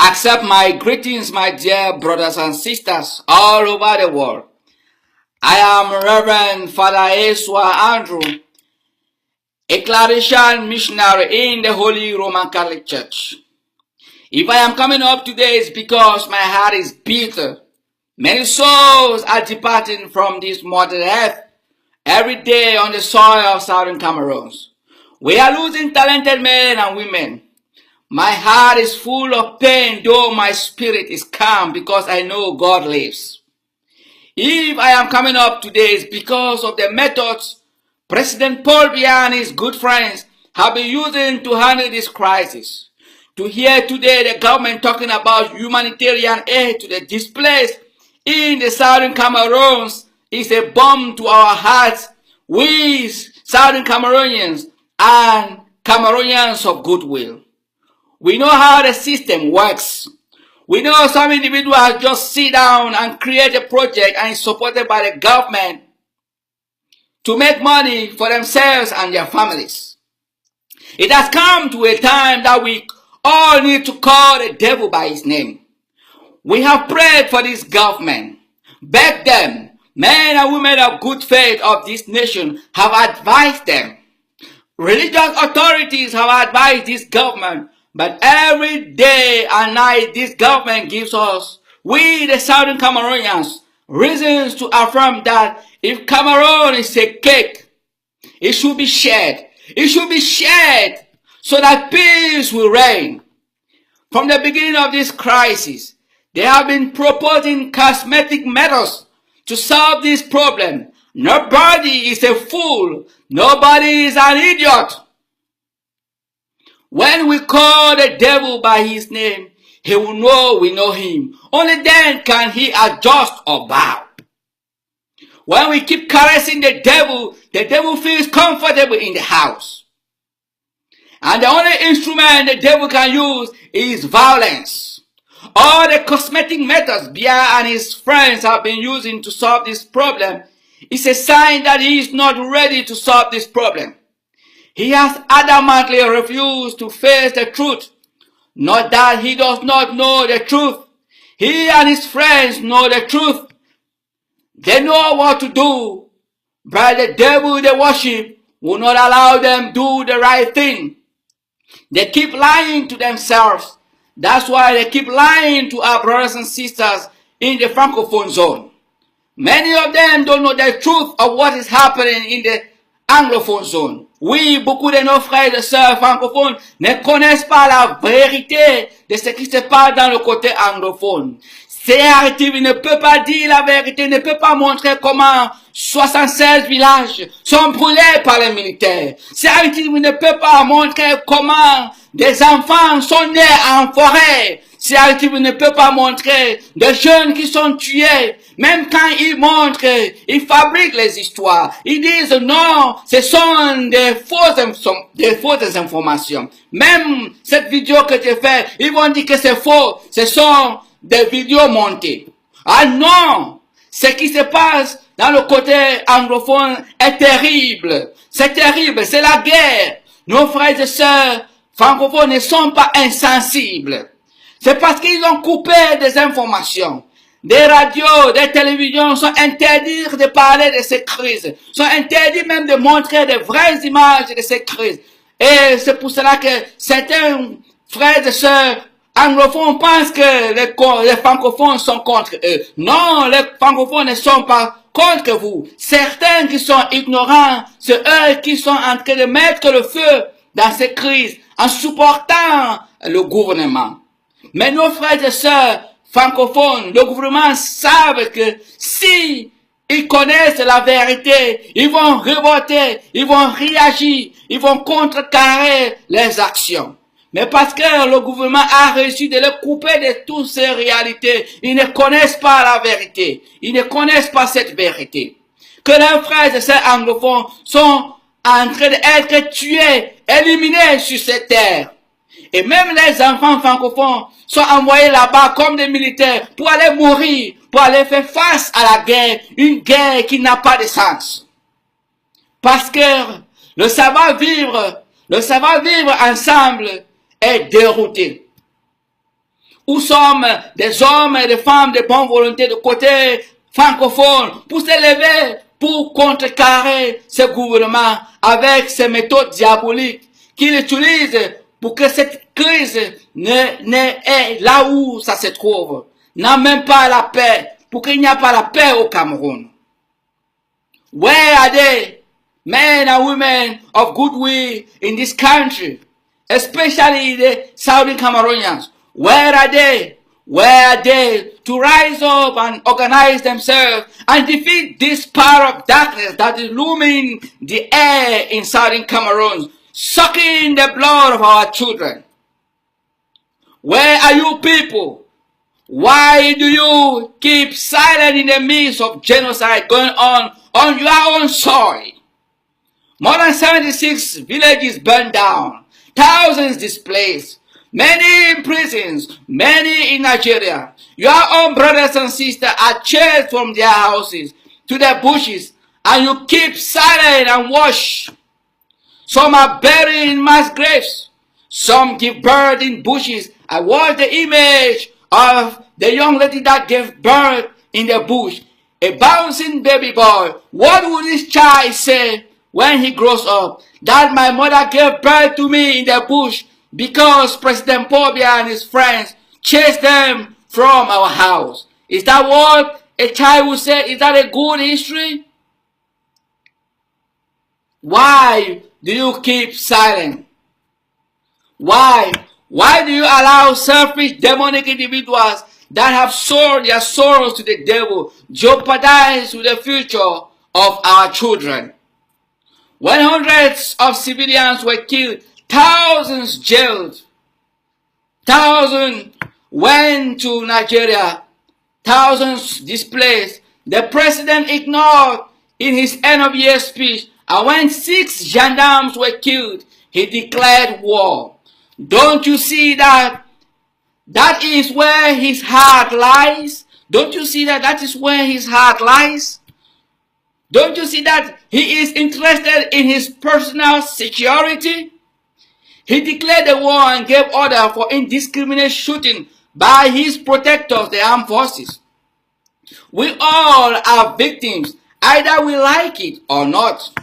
Accept my greetings, my dear brothers and sisters all over the world. I am Reverend Father Eswa Andrew, a clerician missionary in the Holy Roman Catholic Church. If I am coming up today, it's because my heart is bitter. Many souls are departing from this Mother Earth every day on the soil of Southern Cameroon. We are losing talented men and women. My heart is full of pain, though my spirit is calm because I know God lives. If I am coming up today, it's because of the methods President Paul Biya and his good friends have been using to handle this crisis. To hear today the government talking about humanitarian aid to the displaced in the Southern Cameroons is a bomb to our hearts. We Southern Cameroonians and Cameroonians of goodwill. We know how the system works. We know some individuals just sit down and create a project and is supported by the government to make money for themselves and their families. It has come to a time that we all need to call the devil by his name. We have prayed for this government, begged them, men and women of good faith of this nation have advised them. Religious authorities have advised this government, but every day and night this government gives us, we the Southern Cameroonians, reasons to affirm that if Cameroon is a cake, it should be shared. It should be shared so that peace will reign. From the beginning of this crisis, they have been proposing cosmetic methods to solve this problem. Nobody is a fool. Nobody is an idiot. When we call the devil by his name, he will know we know him. Only then can he adjust or bow. When we keep caressing the devil feels comfortable in the house. And the only instrument the devil can use is violence. All the cosmetic methods Biya and his friends have been using to solve this problem is a sign that he is not ready to solve this problem. He has adamantly refused to face the truth. Not that he does not know the truth. He and his friends know the truth. They know what to do, but the devil they worship will not allow them do the right thing. They keep lying to themselves. That's why they keep lying to our brothers and sisters in the Francophone zone. Many of them don't know the truth of what is happening in the Anglophone zone. Oui, beaucoup de nos frères et sœurs francophones ne connaissent pas la vérité de ce qui se passe dans le côté anglophone. CRTV ne peut pas dire la vérité, ne peut pas montrer comment 76 villages sont brûlés par les militaires. CRTV ne peut pas montrer comment des enfants sont nés en forêt. CRTV ne peut pas montrer des jeunes qui sont tués. Même quand ils montrent, ils fabriquent les histoires. Ils disent non, ce sont des fausses informations. Même cette vidéo que tu fais, ils vont dire que c'est faux. Ce sont des vidéos montées. Ah non! Ce qui se passe dans le côté anglophone est terrible. C'est terrible, c'est la guerre. Nos frères et sœurs francophones ne sont pas insensibles. C'est parce qu'ils ont coupé des informations. Des radios, des télévisions sont interdits de parler de ces crises. Sont interdits même de montrer de vraies images de ces crises. Et c'est pour cela que certains frères et sœurs anglophones pensent que les francophones sont contre eux. Non, les francophones ne sont pas contre vous. Certains qui sont ignorants, c'est eux qui sont en train de mettre le feu dans ces crises en supportant le gouvernement. Mais nos frères et sœurs francophones, le gouvernement savent que si ils connaissent la vérité, ils vont révolter, ils vont réagir, ils vont contrecarrer les actions. Mais parce que le gouvernement a réussi de les couper de toutes ces réalités, ils ne connaissent pas la vérité. Ils ne connaissent pas cette vérité. Que les frères et sœurs anglophones sont en train d'être tués, éliminés sur cette terre. Et même les enfants francophones sont envoyés là-bas comme des militaires pour aller mourir, pour aller faire face à la guerre, une guerre qui n'a pas de sens. Parce que le savoir-vivre ensemble est dérouté. où sommes des hommes et des femmes de bonne volonté de côté francophone pour s'élever, pour contrecarrer ce gouvernement avec ses méthodes diaboliques qu'il utilise pour que cette crise n'est là où ça se trouve, n'a même pas la paix, pour qu'il n'y ait pas la paix au Cameroun. Where are they, men and women of goodwill in this country, especially the Southern Cameroonians? Where are they? Where are they to rise up and organize themselves and defeat this power of darkness that is looming the air in Southern Cameroon, sucking the blood of our children? Where are you people? Why do you keep silent in the midst of genocide going on your own soil? More than 76 villages burned down, thousands displaced, many in prisons, many in Nigeria. Your own brothers and sisters are chased from their houses to the bushes, and you keep silent and watch. Some are buried in mass graves. Some give birth in bushes. I watched the image of the young lady that gave birth in the bush, a bouncing baby boy. What would this child say when he grows up? That my mother gave birth to me in the bush because President Pobia and his friends chased them from our house. Is that what a child would say? Is that a good history? Why do you keep silent? Why? Why do you allow selfish, demonic individuals that have sold their sorrows to the devil jeopardize the future of our children? When hundreds of civilians were killed, thousands jailed, thousands went to Nigeria, thousands displaced, the president ignored in his end of year speech, and when 6 gendarmes were killed, he declared war. Don't you see that that is where his heart lies? Don't you see that that is where his heart lies? Don't you see that he is interested in his personal security? He declared the war and gave order for indiscriminate shooting by his protectors, the armed forces. We all are victims, either we like it or not.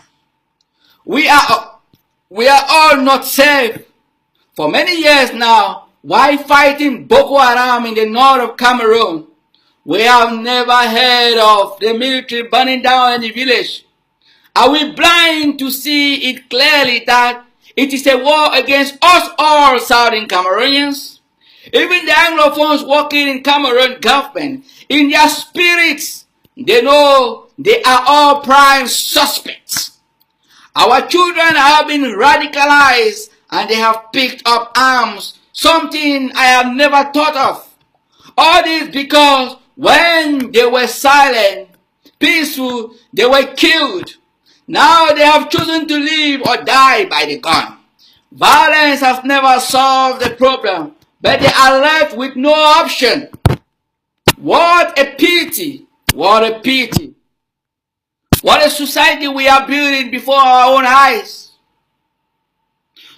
We are all not safe. For many years now, while fighting Boko Haram in the north of Cameroon, we have never heard of the military burning down any village. Are we blind to see it clearly that it is a war against us all Southern Cameroonians? Even the Anglophones working in Cameroon government, in their spirits, they know they are all prime suspects. Our children have been radicalized and they have picked up arms, something I have never thought of. All this because when they were silent, peaceful, they were killed. Now they have chosen to live or die by the gun. Violence has never solved the problem, but they are left with no option. What a pity! What a pity! What a society we are building before our own eyes.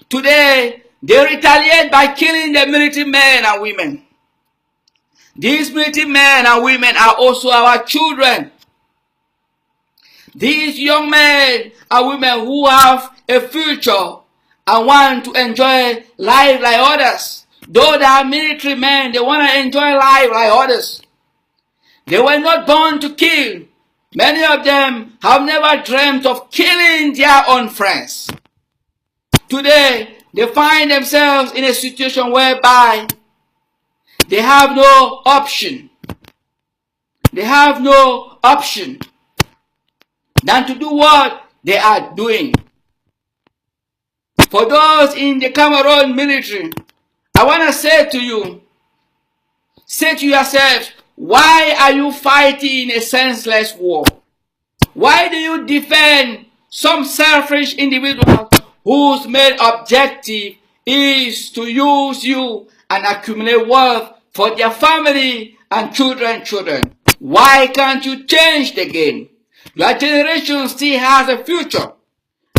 Today, they retaliate by killing the military men and women. These military men and women are also our children. These young men and women who have a future and want to enjoy life like others. Though they are military men, they want to enjoy life like others. They were not born to kill. Many of them have never dreamt of killing their own friends. Today, they find themselves in a situation whereby they have no option. They have no option than to do what they are doing. For those in the Cameroon military, I want to say to you, say to yourself, why are you fighting a senseless war? Why do you defend some selfish individuals whose main objective is to use you and accumulate wealth for their family and children? Why can't you change the game? Your generation still has a future.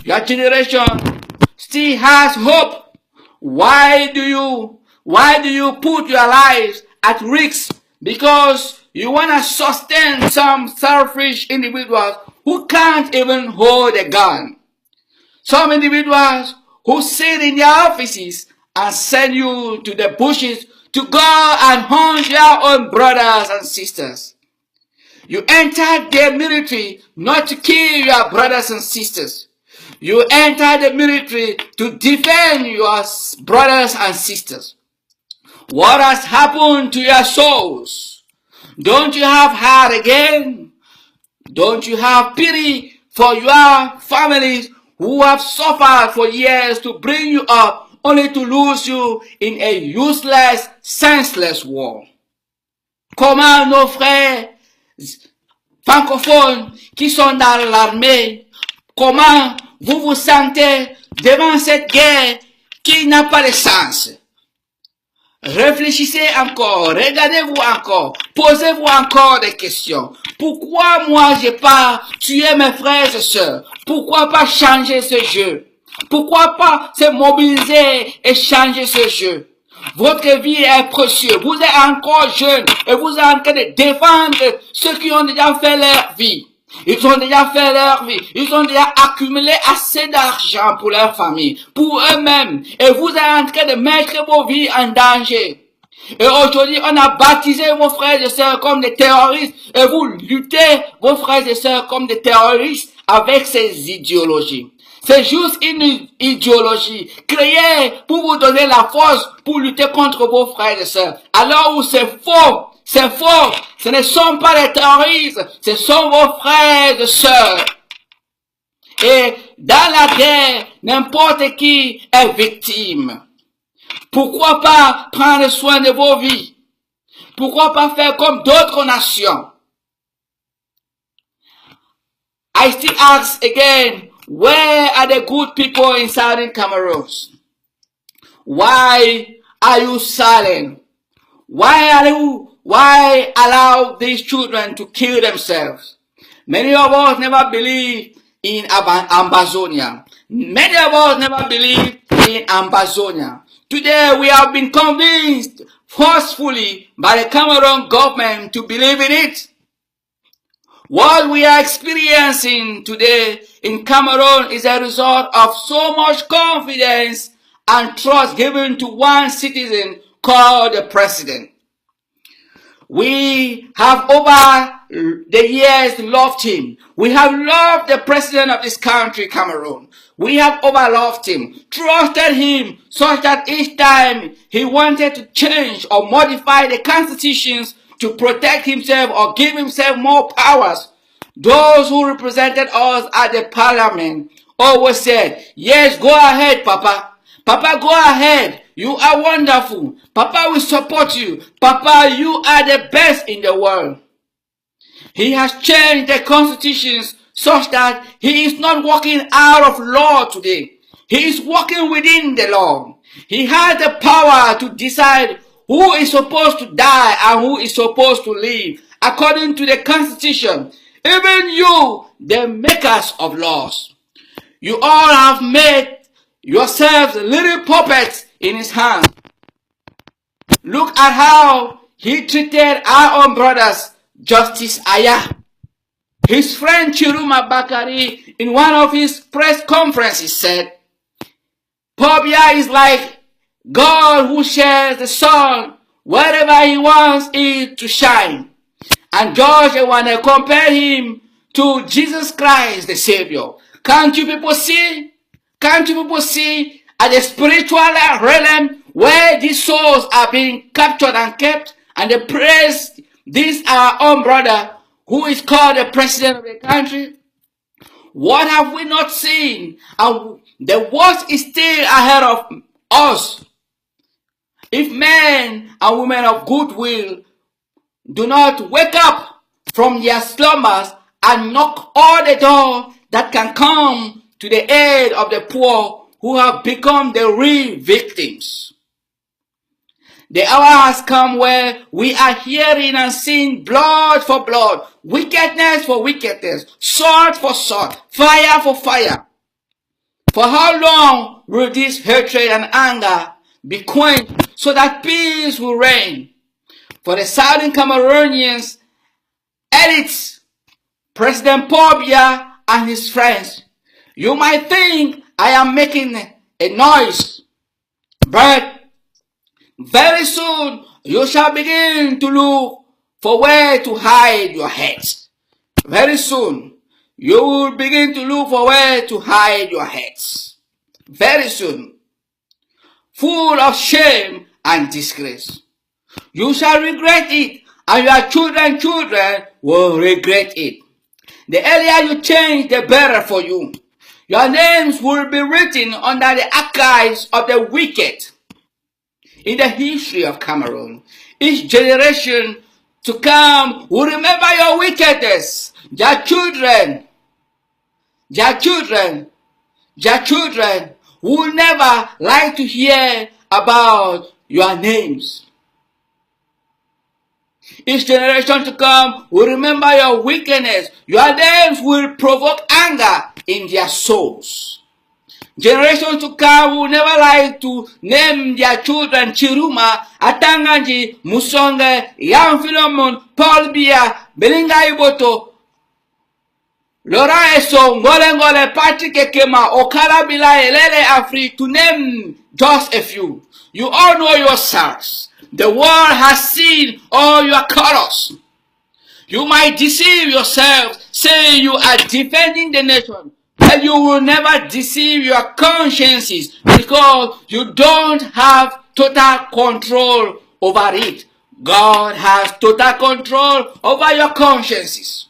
Your generation still has hope. Why do you Why do you put your lives at risk? Because you want to sustain some selfish individuals who can't even hold a gun. Some individuals who sit in their offices and send you to the bushes to go and hunt your own brothers and sisters. You entered the military not to kill your brothers and sisters. You entered the military to defend your brothers and sisters. What has happened to your souls? Don't you have heart again? Don't you have pity for your families who have suffered for years to bring you up only to lose you in a useless, senseless war? Comment nos frères francophones qui sont dans l'armée, comment vous vous sentez devant cette guerre qui n'a pas de sens? Réfléchissez encore, regardez-vous encore, posez-vous encore des questions. Pourquoi moi j'ai pas tué mes frères et sœurs? Pourquoi pas changer ce jeu? Pourquoi pas se mobiliser et changer ce jeu? Votre vie est précieuse, vous êtes encore jeune et vous êtes en train de défendre ceux qui ont déjà fait leur vie. Ils ont déjà fait leur vie. Ils ont déjà accumulé assez d'argent pour leur famille, pour eux-mêmes. Et vous êtes en train de mettre vos vies en danger. Et aujourd'hui, on a baptisé vos frères et sœurs comme des terroristes. Et vous luttez, vos frères et sœurs, comme des terroristes avec ces idéologies. C'est juste une idéologie créée pour vous donner la force pour lutter contre vos frères et sœurs. Alors où c'est faux. C'est faux. Ce ne sont pas les terroristes. Ce sont vos frères et sœurs. Et dans la guerre, n'importe qui est victime. Pourquoi pas prendre soin de vos vies? Pourquoi pas faire comme d'autres nations? I still ask again, where are the good people in southern Cameroon? Why are you silent? Why allow these children to kill themselves? Many of us never believe in Amazonia. Many of us never believe in Amazonia. Today we have been convinced forcefully by the Cameroon government to believe in it. What we are experiencing today in Cameroon is a result of so much confidence and trust given to one citizen called the president. We have over the years loved him. We have loved the president of this country, Cameroon. We have overloved him, trusted him, such that each time he wanted to change or modify the constitutions to protect himself or give himself more powers, those who represented us at the parliament always said, yes, go ahead, Papa. Papa, go ahead. You are wonderful. Papa will support you. Papa, you are the best in the world. He has changed the constitutions such that he is not walking out of law today. He is walking within the law. He has the power to decide who is supposed to die and who is supposed to live according to the constitution. Even you, the makers of laws. You all have made yourselves little puppets in his hand. Look at how he treated our own brothers, Justice Aya. His friend Chiruma Bakari, in one of his press conferences, said, Pobia is like God who shares the sun wherever he wants it to shine. And George want to compare him to Jesus Christ, the Savior. Can't you people see? Can't you people see at the spiritual realm where these souls are being captured and kept, and they praise this our own brother who is called the president of the country? What have we not seen? And the worst is still ahead of us. If men and women of goodwill do not wake up from their slumbers and knock all the doors that can come to the aid of the poor who have become the real victims. The hour has come where we are hearing and seeing blood for blood, wickedness for wickedness, sword for sword, fire for fire. For how long will this hatred and anger be quenched so that peace will reign. For the Southern Cameroonians, elites, President Paul Biya and his friends, you might think I am making a noise, but very soon you shall begin to look for where to hide your heads. Very soon you will begin to look for where to hide your heads. Very soon. Full of shame and disgrace. You shall regret it, and your children will regret it. The earlier you change, the better for you. Your names will be written under the archives of the wicked. In the history of Cameroon, each generation to come will remember your wickedness. Their children will never like to hear about your names. Each generation to come will remember your wickedness. Your names will provoke anger in their souls. Generations to come will never like to name their children Chiruma, Atanganji, Musonge, Yam Philemon, Paul Biya, Belinga Iboto, Laura Eso, Ngole, Patrick Ekema, Okala Bila, Elele Afri, to name just a few. You all know yourselves. The world has seen all your colors. You might deceive yourselves, saying you are defending the nation, but you will never deceive your consciences because you don't have total control over it. God has total control over your consciences.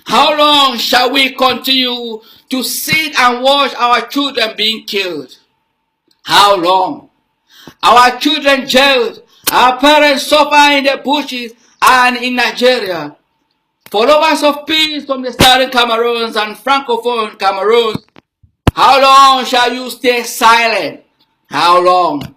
How long shall we continue to sit and watch our children being killed? How long? Our children jailed, our parents suffer in the bushes and in Nigeria. Followers of peace from the Southern Cameroons and Francophone Cameroons, how long shall you stay silent? How long?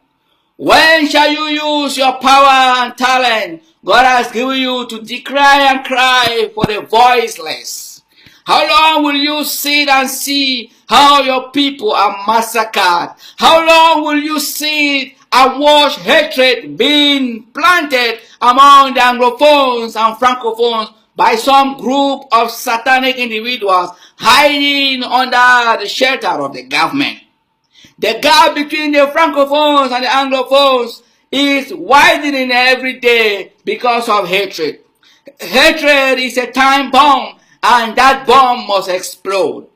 When shall you use your power and talent God has given you to decry and cry for the voiceless? How long will you sit and see how your people are massacred? How long will you sit and watch hatred being planted among the Anglophones and Francophones by some group of satanic individuals hiding under the shelter of the government? The gap between the Francophones and the Anglophones is widening every day because of hatred. Hatred is a time bomb, and that bomb must explode.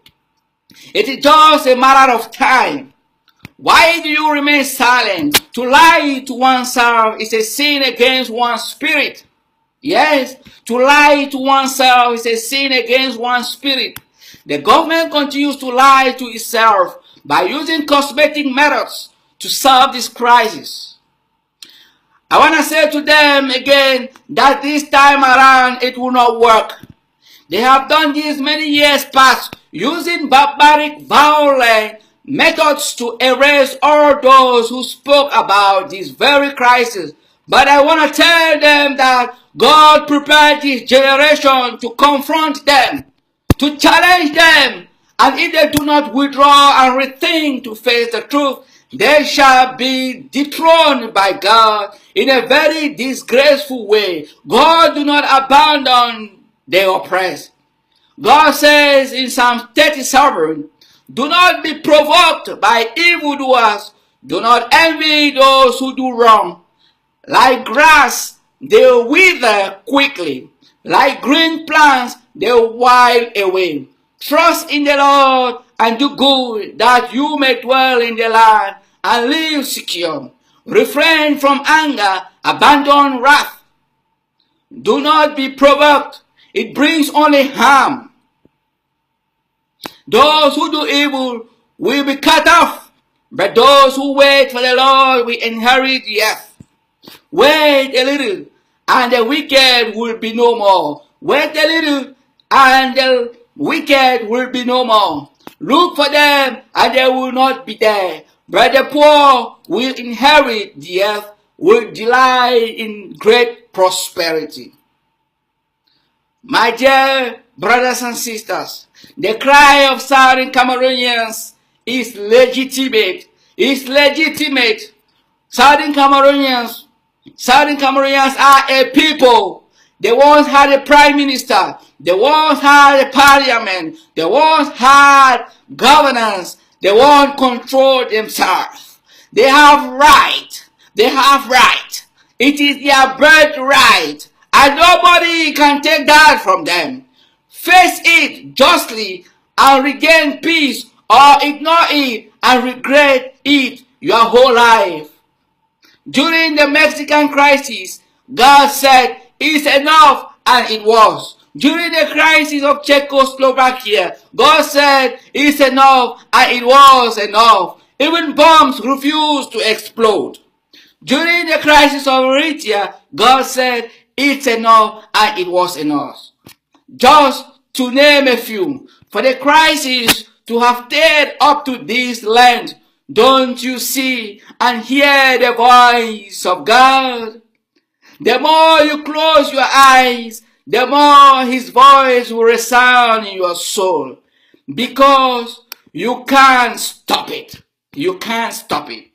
It is just a matter of time. Why do you remain silent? To lie to oneself is a sin against one's spirit. Yes, to lie to oneself is a sin against one's spirit. The government continues to lie to itself by using cosmetic methods to solve this crisis. I want to say to them again that this time around it will not work. They have done this many years past, using barbaric, violent methods to erase all those who spoke about this very crisis. But I want to tell them that God prepared this generation to confront them, to challenge them, and if they do not withdraw and rethink to face the truth, they shall be dethroned by God in a very disgraceful way. God do not abandon the oppressed. God says in Psalm 37, do not be provoked by evildoers. Do not envy those who do wrong. Like grass, they wither quickly. Like green plants, they wilt away. Trust in the Lord and do good, that you may dwell in the land and live secure. Refrain from anger, abandon wrath. Do not be provoked. It brings only harm. Those who do evil will be cut off, but those who wait for the Lord will inherit the earth. Wait a little, and the wicked will be no more. Wait a little, and the wicked will be no more. Look for them, and they will not be there. But the poor will inherit the earth, will delight in great prosperity. My dear brothers and sisters, the cry of Southern Cameroonians is legitimate. It's legitimate. Southern Cameroonians, Southern Cameroonians are a people. They once had a prime minister. They once had a parliament. They once had governance. They once controlled themselves. They have right. They have right. It is their birthright. And nobody can take that from them. Face it justly and regain peace, or ignore it and regret it your whole life. During the Mexican crisis, God said, it's enough, and it was. During the crisis of Czechoslovakia, God said, it's enough, and it was enough. Even bombs refused to explode. During the crisis of Eritrea, God said, it's enough, and it was enough. Just to name a few, for the crisis to have stayed up to this land, don't you see and hear the voice of God? The more you close your eyes, the more His voice will resound in your soul. Because you can't stop it. You can't stop it.